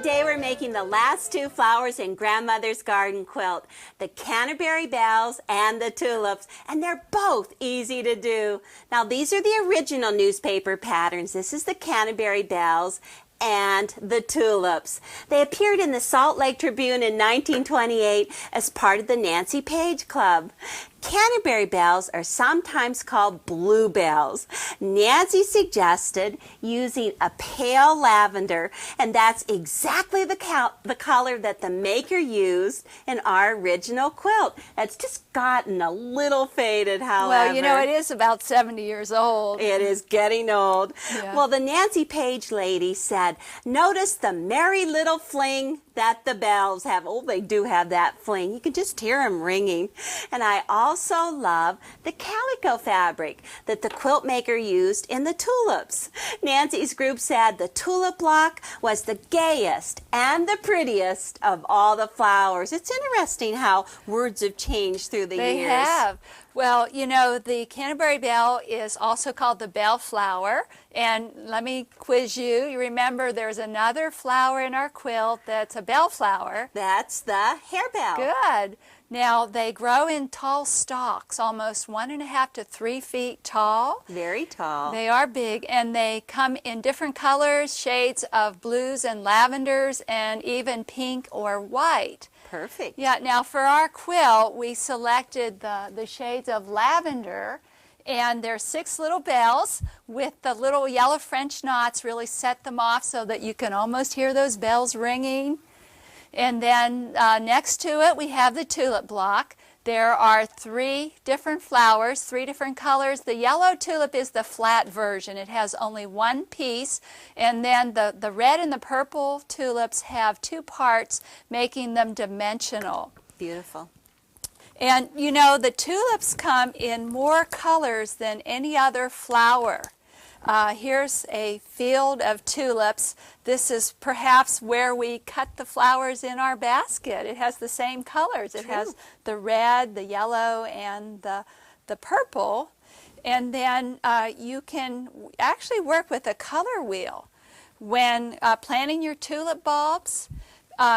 Today we're making the last two flowers in Grandmother's garden quilt, the Canterbury Bells and the Tulips, and they're both easy to do. Now these are the original newspaper patterns. This is the Canterbury Bells and the Tulips. They appeared in the Salt Lake Tribune in 1928 as part of the Nancy Page Club. Canterbury bells are sometimes called bluebells. Nancy suggested using a pale lavender, and that's exactly the color that the maker used in our original quilt. It's just gotten a little faded, however. Well, you know, it is about 70 years old. It is getting old. Yeah. Well, the Nancy Page lady said, notice the merry little fling that the bells have. Oh, they do have that fling. You can just hear them ringing. And I also love the calico fabric that the quilt maker used in the tulips. Nancy's group said the tulip block was the gayest and the prettiest of all the flowers. It's interesting how words have changed through the years. They have. Well, you know, the Canterbury Bell is also called the bellflower. And let me quiz you. You remember there's another flower in our quilt that's a bellflower. That's the harebell. Good. Now, they grow in tall stalks, almost 1.5 to 3 feet tall. Very tall. They are big, and they come in different colors, shades of blues and lavenders, and even pink or white. Perfect. Yeah, now for our quilt, we selected the shades of lavender, and there's 6 little bells with the little yellow French knots really set them off so that you can almost hear those bells ringing. And then next to it, we have the tulip block. There are 3 different flowers, 3 different colors. The yellow tulip is the flat version. It has only 1 piece. And then the red and the purple tulips have 2 parts, making them dimensional. Beautiful. And you know, the tulips come in more colors than any other flower. Here's a field of tulips. This is perhaps where we cut the flowers in our basket. It has the same colors. It has the red, the yellow, and the purple. And then you can actually work with a color wheel. When planting your tulip bulbs,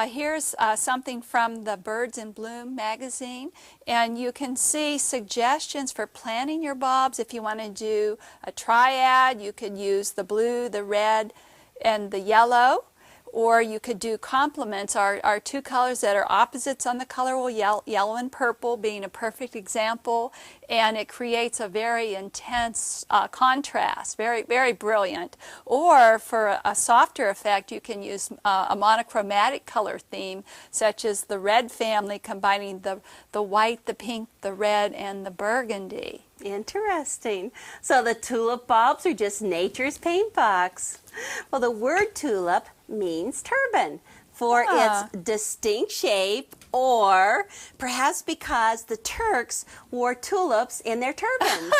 here's something from the Birds in Bloom magazine, and you can see suggestions for planting your bulbs. If you want to do a triad, you could use the blue, the red, and the yellow, or you could do complements, our 2 colors that are opposites on the color wheel, yellow and purple being a perfect example, and it creates a very intense contrast, very, very brilliant. Or for a softer effect, you can use a monochromatic color theme, such as the red family combining the white, the pink, the red, and the burgundy. Interesting. So the tulip bulbs are just nature's paint box. Well, the word tulip means turban for its distinct shape, or perhaps because the Turks wore tulips in their turbans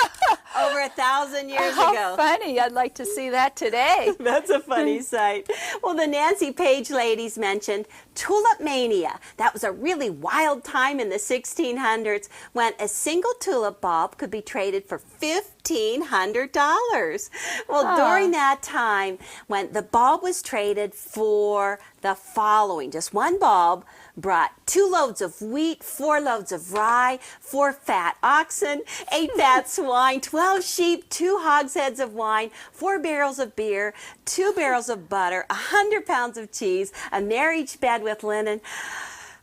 over 1,000 years ago. How funny. I'd like to see that today. That's a funny sight. Well, the Nancy Page ladies mentioned tulip mania. That was a really wild time in the 1600s when a single tulip bulb could be traded for $1,500. Well, during that time, when the bulb was traded for the following, just one bulb brought 2 loads of wheat, 4 loads of rye, 4 fat oxen, 8 fat swine, 12 sheep, 2 hogsheads of wine, 4 barrels of beer, 2 barrels of butter, 100 pounds of cheese, a marriage bed with linen,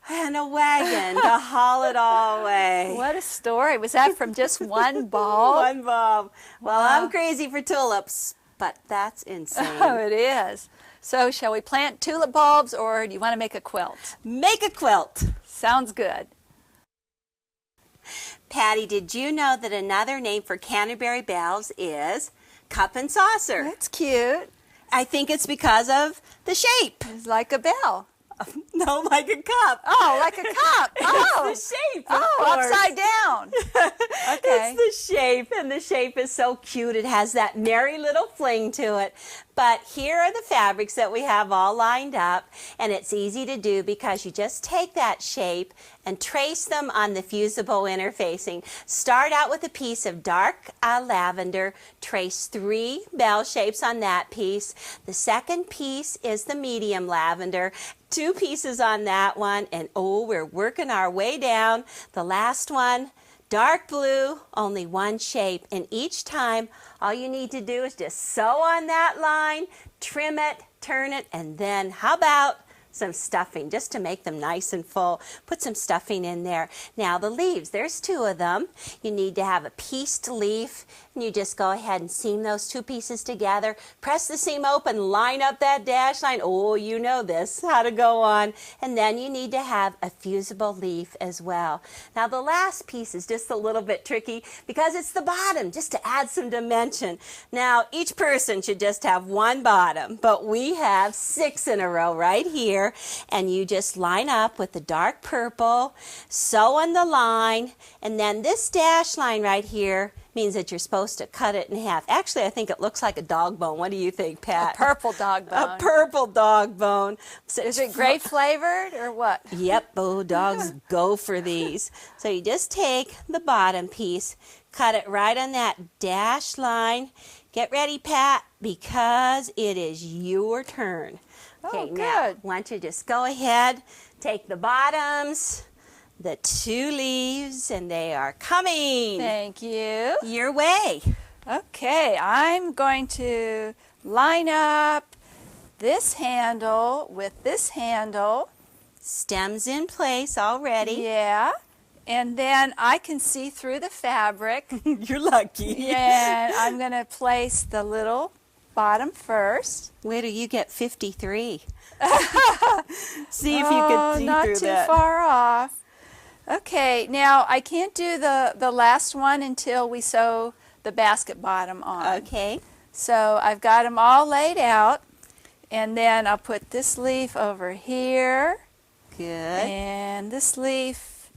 and a wagon to haul it all away. What a story. Was that from just one bulb? One bulb. Well, I'm crazy for tulips, but that's insane. Oh, it is. So shall we plant tulip bulbs, or do you want to make a quilt? Make a quilt. Sounds good. Patty, did you know that another name for Canterbury Bells is cup and saucer? That's cute. I think it's because of the shape. It's like a bell. No, like a cup. Oh, like a cup. Oh, It's the shape, of oh, course. upside down. Okay. It's the shape, and the shape is so cute. It has that merry little fling to it. But here are the fabrics that we have all lined up, and it's easy to do because you just take that shape and trace them on the fusible interfacing. Start out with a piece of dark lavender, trace 3 bell shapes on that piece. The second piece is the medium lavender, 2 pieces on that one, and oh, we're working our way down. The last one, dark blue, only 1 shape, and each time all you need to do is just sew on that line, trim it, turn it, and then how about some stuffing just to make them nice and full. Put some stuffing in there. Now the leaves, there's 2 of them. You need to have a pieced leaf, and you just go ahead and seam those 2 pieces together. Press the seam open, line up that dash line. Oh, you know this, how to go on. And then you need to have a fusible leaf as well. Now the last piece is just a little bit tricky because it's the bottom, just to add some dimension. Now each person should just have 1 bottom, but we have 6 in a row right here. And you just line up with the dark purple, sew on the line, and then this dash line right here means that you're supposed to cut it in half. Actually, I think it looks like a dog bone. What do you think, Pat? A purple dog bone. A purple dog bone. So is it grape flavored or what? Yep, oh, dogs go for these. So you just take the bottom piece, cut it right on that dash line. Get ready, Pat, because it is your turn. Okay, oh, now, good. why don't you just go ahead, take the bottoms, the 2 leaves, and they are coming. Thank you. Your way. Okay, I'm going to line up this handle with this handle. Stems in place already. Yeah, and then I can see through the fabric. You're lucky. Yeah, I'm going to place the little bottom first. Wait till you get 53. See if you can see not through too that. far off. Okay, now I can't do the last one until we sew the basket bottom on. Okay. So I've got them all laid out, and then I'll put this leaf over here. Good. And this leaf,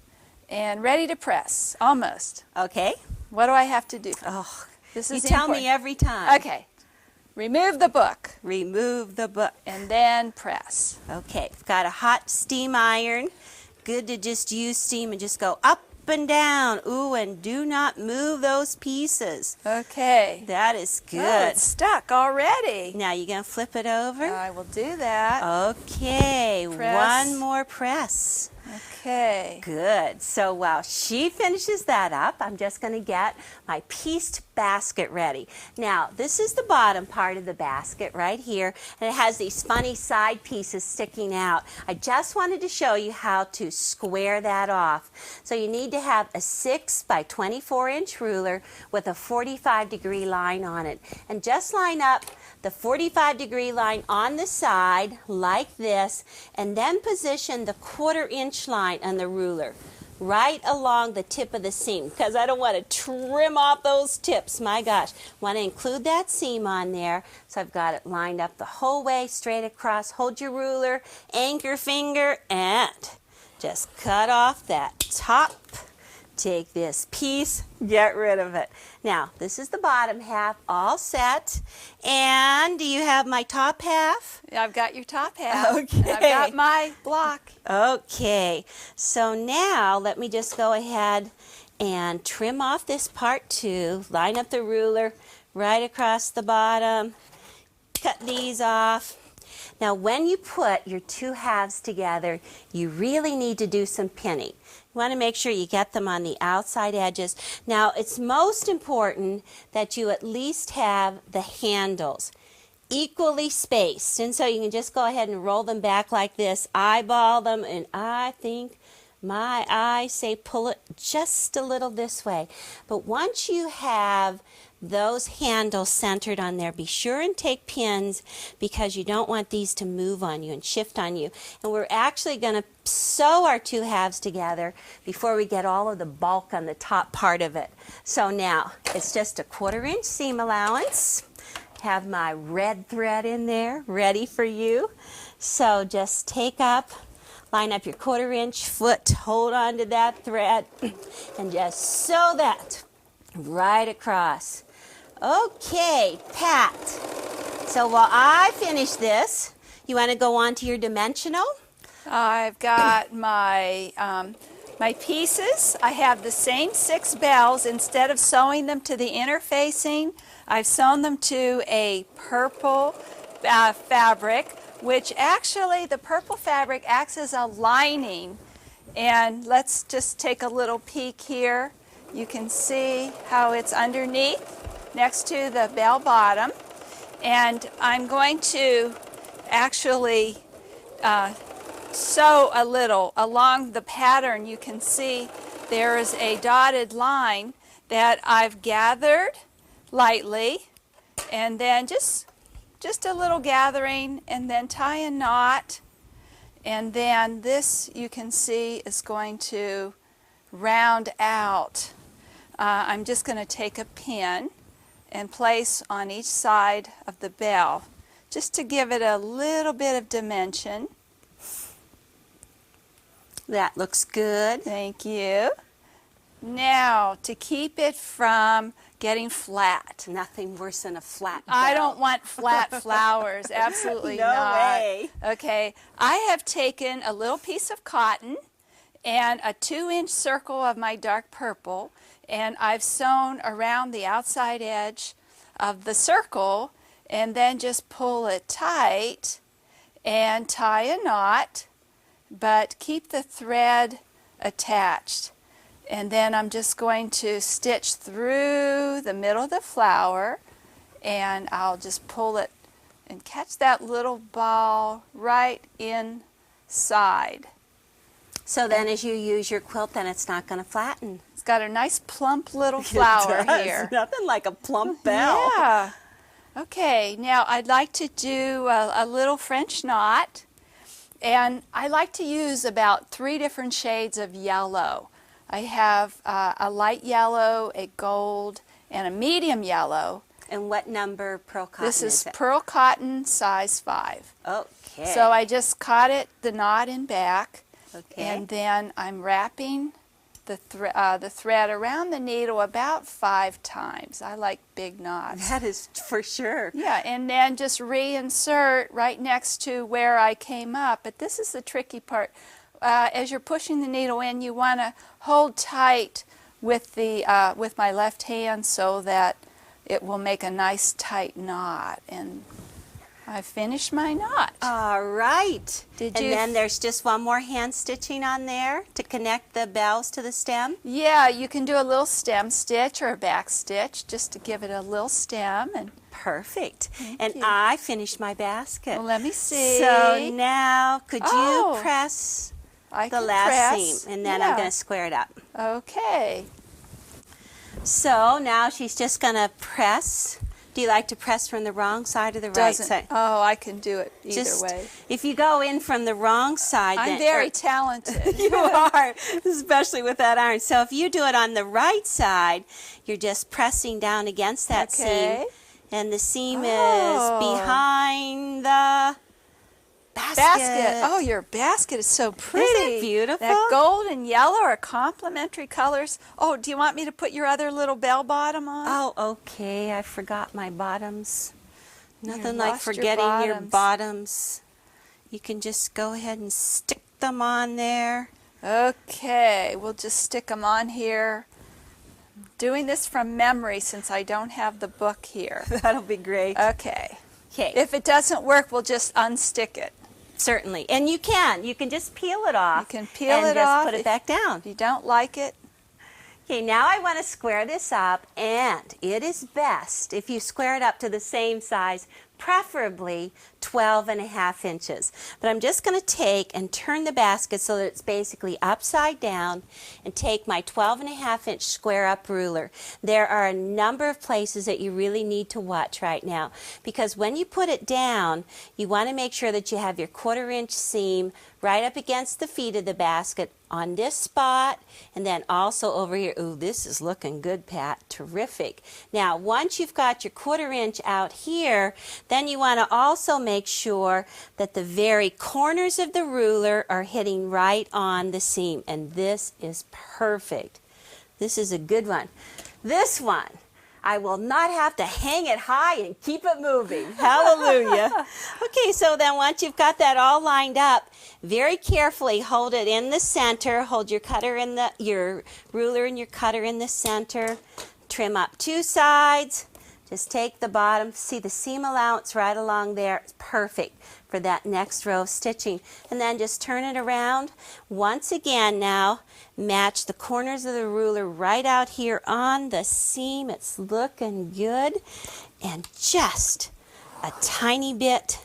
and ready to press, almost. Okay. What do I have to do? Oh, This you is tell important. me every time. Okay. Remove the book. Remove the book. And then press. Okay, I've got a hot steam iron. Good to just use steam and just go up and down. Ooh, and do not move those pieces. Okay. That is good. Oh, it's stuck already. Now you're going to flip it over? I will do that. Okay, Press. 1 more press. Okay. Good. So while she finishes that up, I'm just going to get my pieced basket ready. Now, this is the bottom part of the basket right here, and it has these funny side pieces sticking out. I just wanted to show you how to square that off. So you need to have a 6 by 24 inch ruler with a 45-degree line on it. And just line up the 45-degree line on the side like this, and then position the 1/4 inch line on the ruler right along the tip of the seam, because I don't want to trim off those tips. My gosh, want to include that seam on there. So I've got it lined up the whole way straight across. Hold your ruler, anchor finger, and just cut off that top. Take this piece, get rid of it. Now, this is the bottom half all set. And do you have my top half? I've got your top half. Okay. And I've got my block. Okay, so now let me just go ahead and trim off this part too. Line up the ruler right across the bottom. Cut these off. Now, when you put your 2 halves together, you really need to do some pinning. You want to make sure you get them on the outside edges. Now, it's most important that you at least have the handles equally spaced. And so you can just go ahead and roll them back like this, eyeball them, and I think my eyes say pull it just a little this way. But once you have those handles centered on there, be sure and take pins, because you don't want these to move on you and shift on you. And we're actually going to sew our 2 halves together before we get all of the bulk on the top part of it. So now it's just a 1/4 inch seam allowance. Have my red thread in there ready for you. So just take up, line up your 1/4 inch foot, hold on to that thread, and just sew that right across. Okay, Pat, So while I finish this, you want to go on to your dimensional? I've got my my pieces. I have the same 6 bells. Instead of sewing them to the interfacing, I've sewn them to a purple fabric, which actually the purple fabric acts as a lining. And let's just take a little peek here. You can see how it's underneath next to the bell bottom. And I'm going to actually sew a little along the pattern. You can see there is a dotted line that I've gathered lightly, and then just a little gathering, and then tie a knot, and then this you can see is going to round out. I'm just going to take a pin and place on each side of the bell just to give it a little bit of dimension. That looks good. Thank you. Now, to keep it from getting flat. Nothing worse than a flat bell. I don't want flat flowers. Absolutely No not. way. Okay, I have taken a little piece of cotton and a 2-inch circle of my dark purple, and I've sewn around the outside edge of the circle, and then just pull it tight and tie a knot, but keep the thread attached. And then I'm just going to stitch through the middle of the flower, and I'll just pull it and catch that little ball right inside. So then as you use your quilt, then it's not going to flatten. It's got a nice plump little flower It does. here. Nothing like a plump bell. Yeah. Okay, now I'd like to do a little French knot, and I like to use about 3 different shades of yellow. I have a light yellow, a gold, and a medium yellow. And what number pearl cotton This is it? pearl cotton, size 5. Okay. So I just caught the knot in back, Okay. and then I'm wrapping the thread around the needle about 5 times. I like big knots. That is for sure. Yeah, and then just reinsert right next to where I came up. But this is the tricky part. As you're pushing the needle in, you want to hold tight with my left hand so that it will make a nice tight knot. And I finished my knot. All right. Did and you then there's just one more hand stitching on there to connect the bells to the stem. Yeah, you can do a little stem stitch or a back stitch just to give it a little stem. And Perfect. Thank And you. I finished my basket. well, let me see. So now could Oh, you press I the can last press. seam, and then Yeah. I'm going to square it up. Okay. So now she's just going to press. Do you like to press from the wrong side or the right Doesn't. side? Oh, I can do it either Just way. if you go in from the wrong side, I'm then, very talented. you are, especially with that iron. So if you do it on the right side, you're just pressing down against that Okay. seam, and the seam Oh. is behind the Basket. Oh, your basket is so pretty. Isn't it beautiful? That gold and yellow are complementary colors. Oh, do you want me to put your other little bell bottom on? Oh, okay. I forgot my bottoms. Nothing like lost your forgetting your bottoms. bottoms. You can just go ahead and stick them on there. Okay, we'll just stick them on here. Doing this from memory since I don't have the book here. That'll be great. Okay. Okay. If it doesn't work, we'll just unstick it. Certainly. And you can just peel it off. You can peel and it just off put it if- back down. If you don't like it, Okay, now I want to square this up, and it is best if you square it up to the same size, preferably 12.5 inches. But I'm just going to take and turn the basket so that it's basically upside down, and take my 12.5 inch square up ruler. There are a number of places that you really need to watch right now, because when you put it down, you want to make sure that you have your 1/4 inch seam right up against the feet of the basket on this spot, and then also over here. Ooh, this is looking good, Pat. Terrific. Now, once you've got your 1/4 inch out here, then you want to also make sure that the very corners of the ruler are hitting right on the seam, and this is perfect. This is a good one. This one, I will not have to hang it high and keep it moving. Hallelujah. Okay, so then once you've got that all lined up, very carefully hold it in the center. Hold your cutter in your ruler and your cutter in the center. Trim up two sides. Just take the bottom, see the seam allowance right along there. It's perfect for that next row of stitching. And then just turn it around. Once again now, match the corners of the ruler right out here on the seam. It's looking good. And just a tiny bit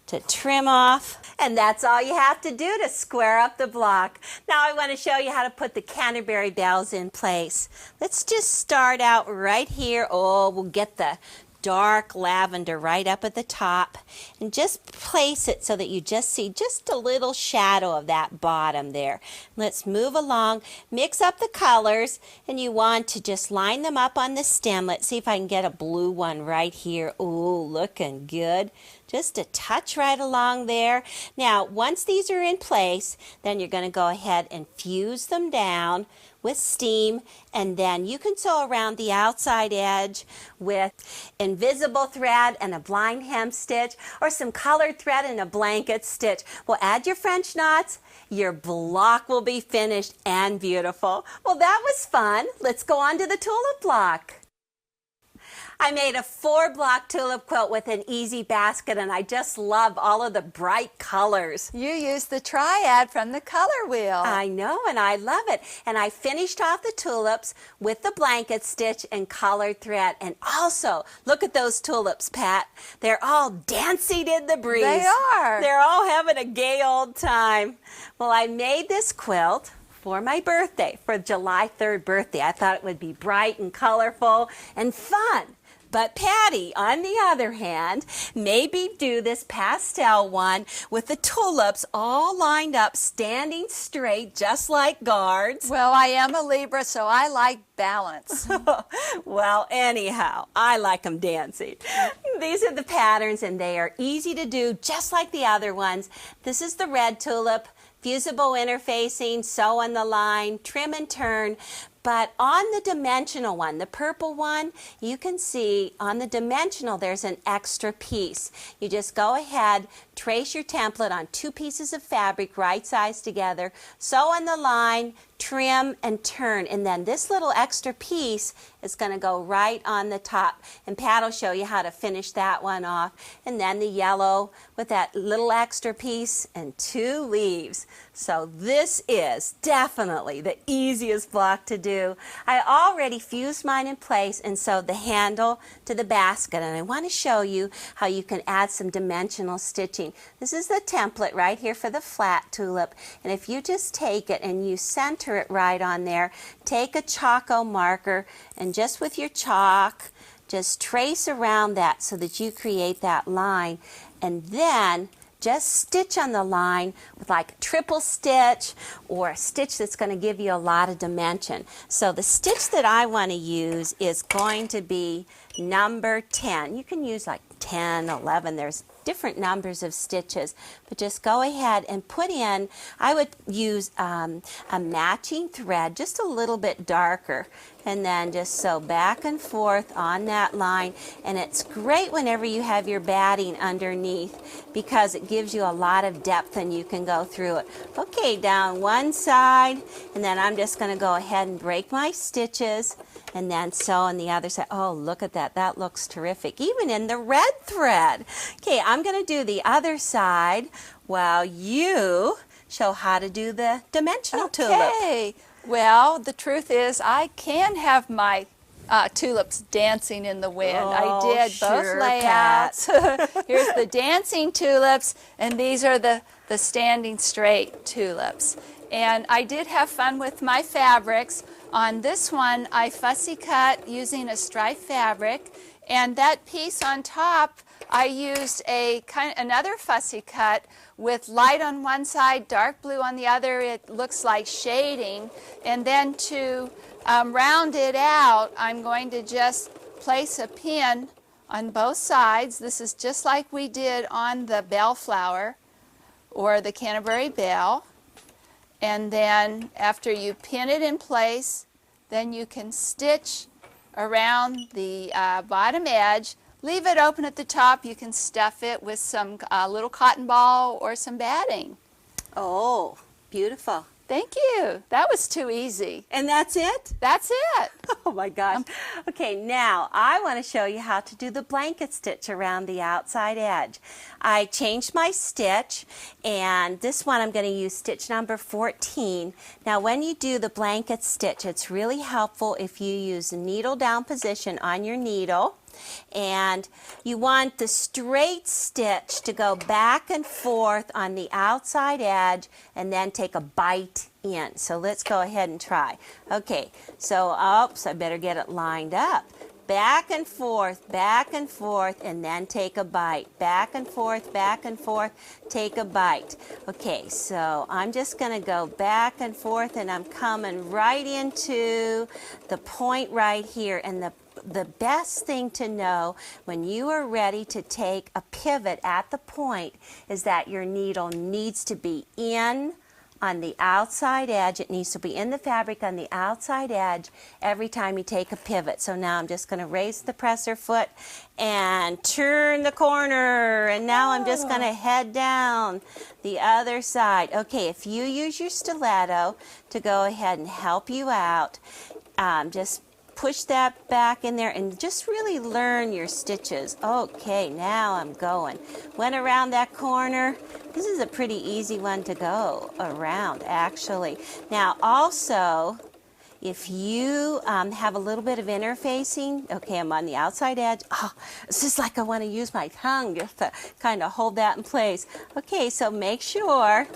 to trim off. And that's all you have to do to square up the block. Now I want to show you how to put the Canterbury Bells in place. Let's just start out right here. Oh, we'll get the dark lavender right up at the top and just place it so that you just see just a little shadow of that bottom there. Let's move along, mix up the colors, and you want to just line them up on the stem. Let's see if I can get a blue one right here. Oh, looking good. Just a touch right along there. Now, once these are in place, then you're going to go ahead and fuse them down with steam, and then you can sew around the outside edge with invisible thread and a blind hem stitch, or some colored thread and a blanket stitch. We'll add your French knots. Your block will be finished and beautiful. Well, that was fun. Let's go on to the tulip block. I made a 4-block tulip quilt with an easy basket, and I just love all of the bright colors. You used the triad from the color wheel. I know, and I love it. And I finished off the tulips with the blanket stitch and colored thread. And also, look at those tulips, Pat. They're all dancing in the breeze. They are. They're all having a gay old time. Well, I made this quilt for my birthday, for July 3rd birthday. I thought it would be bright and colorful and fun. But Patty, on the other hand, maybe do this pastel one with the tulips all lined up, standing straight, just like guards. Well, I am a Libra, so I like balance. Well, anyhow, I like them dancing. These are the patterns, and they are easy to do, just like the other ones. This is the red tulip. Fusible interfacing, sew on the line, trim and turn. But on the dimensional one, the purple one, you can see on the dimensional there's an extra piece. You just go ahead, trace your template on 2 pieces of fabric right sides together, sew on the line, trim and turn, and then this little extra piece is going to go right on the top, and Pat will show you how to finish that one off. And then the yellow with that little extra piece and 2 leaves. So this is definitely the easiest block to do. I already fused mine in place and sewed the handle to the basket, and I want to show you how you can add some dimensional stitching. This is the template right here for the flat tulip, and if you just take it and you center it right on there, take a Choco marker and just with your chalk just trace around that so that you create that line, and then just stitch on the line with like a triple stitch or a stitch that's going to give you a lot of dimension. So the stitch that I want to use is going to be number 10. You can use like 10, 11, there's different numbers of stitches, but just go ahead and put in, I would use a matching thread, just a little bit darker, and then just sew back and forth on that line. And it's great whenever you have your batting underneath because it gives you a lot of depth and you can go through it. Okay, down one side, and then I'm just going to go ahead and break my stitches and then sew on the other side. Oh, look at that. That looks terrific, even in the red thread. Okay, I'm going to do the other side while you show how to do the dimensional tulip. Okay. Well, the truth is I can have my tulips dancing in the wind. Oh, I did both sure, layouts. Here's the dancing tulips, and these are the standing straight tulips. And I did have fun with my fabrics. On this one, I fussy cut using a striped fabric, and that piece on top, I used another fussy cut with light on one side, dark blue on the other. It looks like shading. And then to round it out, I'm going to just place a pin on both sides. This is just like we did on the bellflower or the Canterbury Bell. And then after you pin it in place, then you can stitch around the bottom edge. Leave it open at the top. You can stuff it with some little cotton ball or some batting. Oh, beautiful. Thank you. That was too easy. And that's it? That's it. Oh my gosh. Okay, now I want to show you how to do the blanket stitch around the outside edge. I changed my stitch, and this one I'm going to use stitch number 14. Now when you do the blanket stitch, it's really helpful if you use the needle down position on your needle. And you want the straight stitch to go back and forth on the outside edge and then take a bite in. So let's go ahead and try. Okay, so oops, I better get it lined up. Back and forth, and then take a bite. Back and forth, take a bite. Okay, so I'm just going to go back and forth, and I'm coming right into the point right here. And the best thing to know when you are ready to take a pivot at the point is that your needle needs to be in on the outside edge. It needs to be in the fabric on the outside edge every time you take a pivot. So now I'm just going to raise the presser foot and turn the corner, and now I'm just going to head down the other side. Okay, if you use your stiletto to go ahead and help you out, just push that back in there and just really learn your stitches. Okay, now I'm going. Went around that corner. This is a pretty easy one to go around, actually. Now also, if you have a little bit of interfacing, okay, I'm on the outside edge. Oh, it's just like I want to use my tongue just to kind of hold that in place. Okay, so make sure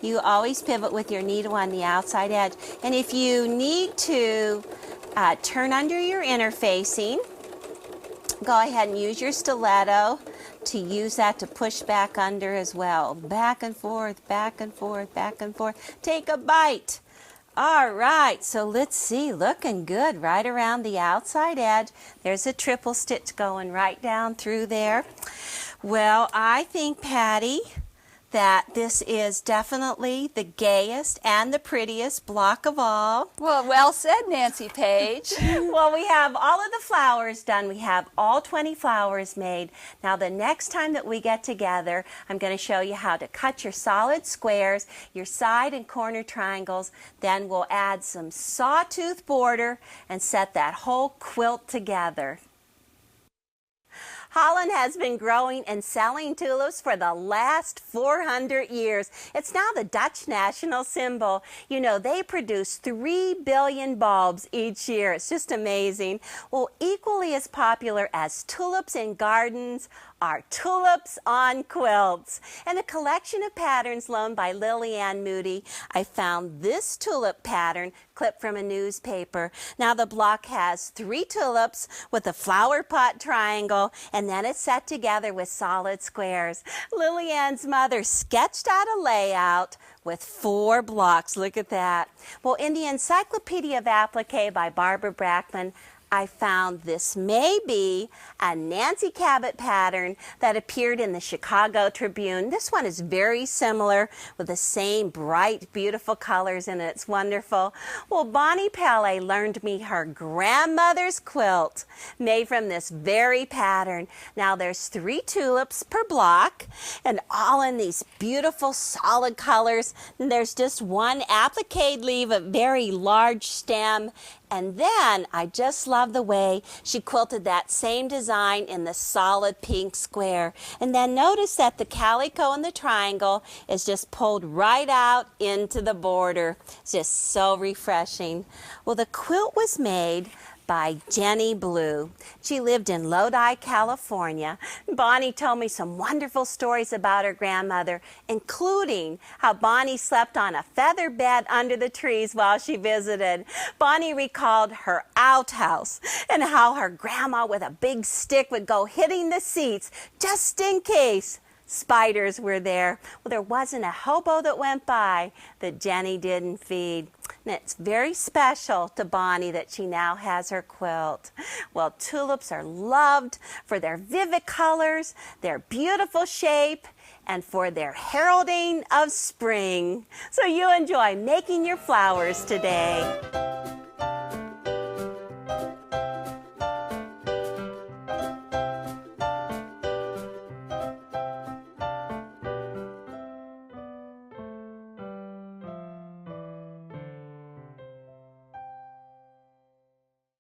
you always pivot with your needle on the outside edge. And if you need to turn under your interfacing, go ahead and use your stiletto to use that to push back under as well. Back and forth, take a bite. All right, so let's see, looking good right around the outside edge. There's a triple stitch going right down through there. Well, I think, Patty, that this is definitely the gayest and the prettiest block of all. Well said, Nancy Page. Well, we have all of the flowers done. We have all 20 flowers made. Now, the next time that we get together, I'm going to show you how to cut your solid squares, your side and corner triangles. Then we'll add some sawtooth border and set that whole quilt together. Holland has been growing and selling tulips for the last 400 years. It's now the Dutch national symbol. You know, they produce 3 billion bulbs each year. It's just amazing. Well, equally as popular as tulips in gardens are tulips on quilts. In a collection of patterns loaned by Lillian Moody, I found this tulip pattern clipped from a newspaper. Now the block has 3 tulips with a flower pot triangle, and then it's set together with solid squares. Lillian's mother sketched out a layout with 4 blocks. Look at that. Well, in the Encyclopedia of Appliqué by Barbara Brackman, I found this may be a Nancy Cabot pattern that appeared in the Chicago Tribune. This one is very similar with the same bright, beautiful colors in it. It's wonderful. Well, Bonnie Pele learned me her grandmother's quilt made from this very pattern. Now there's 3 tulips per block and all in these beautiful solid colors. And there's just one appliqué leaf, a very large stem. And then I just love the way she quilted that same design in the solid pink square. And then notice that the calico in the triangle is just pulled right out into the border. It's just so refreshing. Well, the quilt was made by Jenny Blue. She lived in Lodi, California. Bonnie told me some wonderful stories about her grandmother, including how Bonnie slept on a feather bed under the trees while she visited. Bonnie recalled her outhouse and how her grandma with a big stick would go hitting the seats just in case spiders were there. Well, there wasn't a hobo that went by that Jenny didn't feed. And it's very special to Bonnie that she now has her quilt. Well, tulips are loved for their vivid colors, their beautiful shape, and for their heralding of spring. So you enjoy making your flowers today.